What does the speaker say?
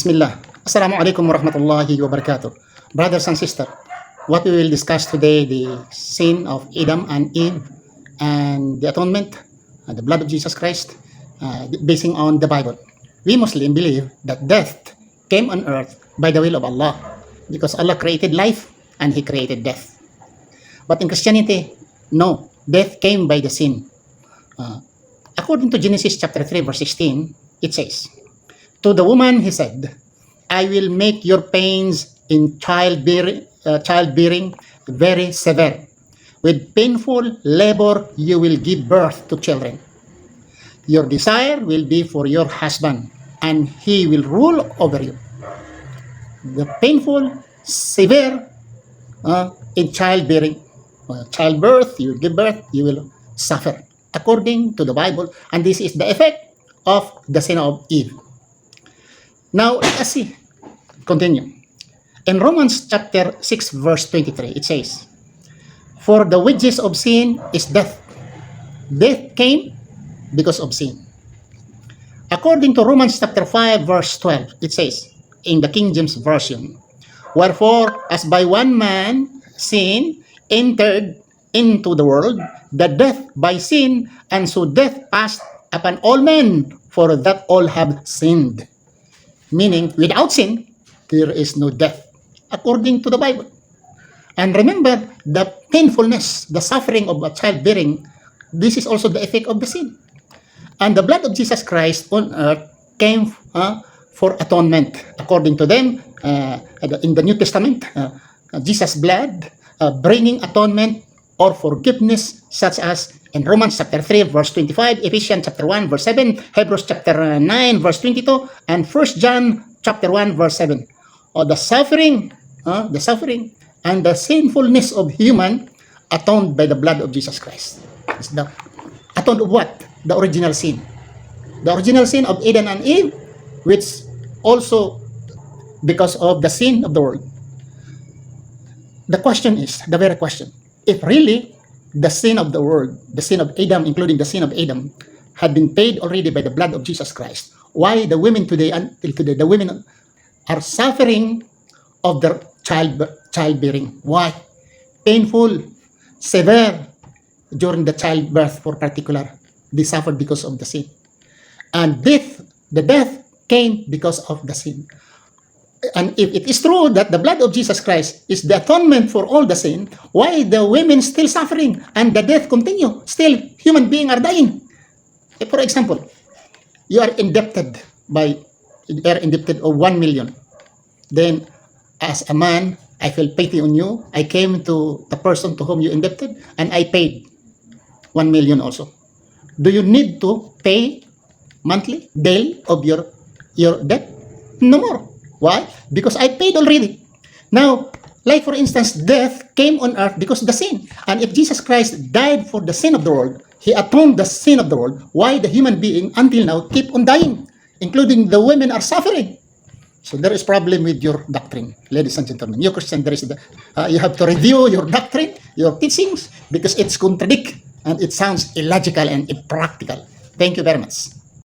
Bismillah. Assalamualaikum warahmatullahi wabarakatuh. Brothers and sisters, what we will discuss today, the sin of Adam and Eve and the atonement, the blood of Jesus Christ, basing on the Bible. We Muslims believe that death came on earth by the will of Allah, because Allah created life and He created death. But in Christianity, no, death came by the sin. According to Genesis chapter 3 verse 16, it says, "To the woman he said, I will make your pains in childbearing very severe. With painful labor you will give birth to children. Your desire will be for your husband, and he will rule over you." The painful, severe in childbearing, childbirth, you give birth, you will suffer, according to the Bible, and this is the effect of the sin of Eve. Now, let us see. Continue. In Romans chapter 6, verse 23, it says, "For the wages of sin is death. Death came because of sin." According to Romans chapter 5, verse 12, it says, in the King James Version, "Wherefore, as by one man sin entered into the world, the death by sin, and so death passed upon all men, for that all have sinned." Meaning, without sin, there is no death, according to the Bible. And remember, the painfulness, the suffering of a childbearing, this is also the effect of the sin. And the blood of Jesus Christ on earth came for atonement. According to them, in the New Testament, Jesus' blood bringing atonement or forgiveness, such as in Romans chapter 3 verse 25, Ephesians chapter 1 verse 7, Hebrews chapter 9 verse 22, and 1 John chapter 1 verse 7. The suffering and the sinfulness of human atoned by the blood of Jesus Christ. It's the atoned of what? The original sin. The original sin of Adam and Eve, which also because of the sin of the world. The question is, the very question, if really the sin of the world, the sin of Adam, including the sin of Adam, had been paid already by the blood of Jesus Christ, why the women today, until today, the women are suffering of their childbearing? Why? Painful, severe during the childbirth, for particular, they suffered because of the sin. And death, the death came because of the sin. And if it is true that the blood of Jesus Christ is the atonement for all the sin, why the women still suffering and the death continue? Still, human beings are dying. For example, you are indebted of 1 million. Then, as a man, I feel pity on you. I came to the person to whom you indebted, and I paid 1 million also. Do you need to pay monthly, daily of your debt? No more. Why? Because I paid already. Now, like for instance, death came on earth because of the sin. And if Jesus Christ died for the sin of the world, He atoned the sin of the world, why the human being until now keep on dying, including the women are suffering? So there is problem with your doctrine, ladies and gentlemen. You Christian, you have to review your doctrine, your teachings, because it's contradict and it sounds illogical and impractical. Thank you very much.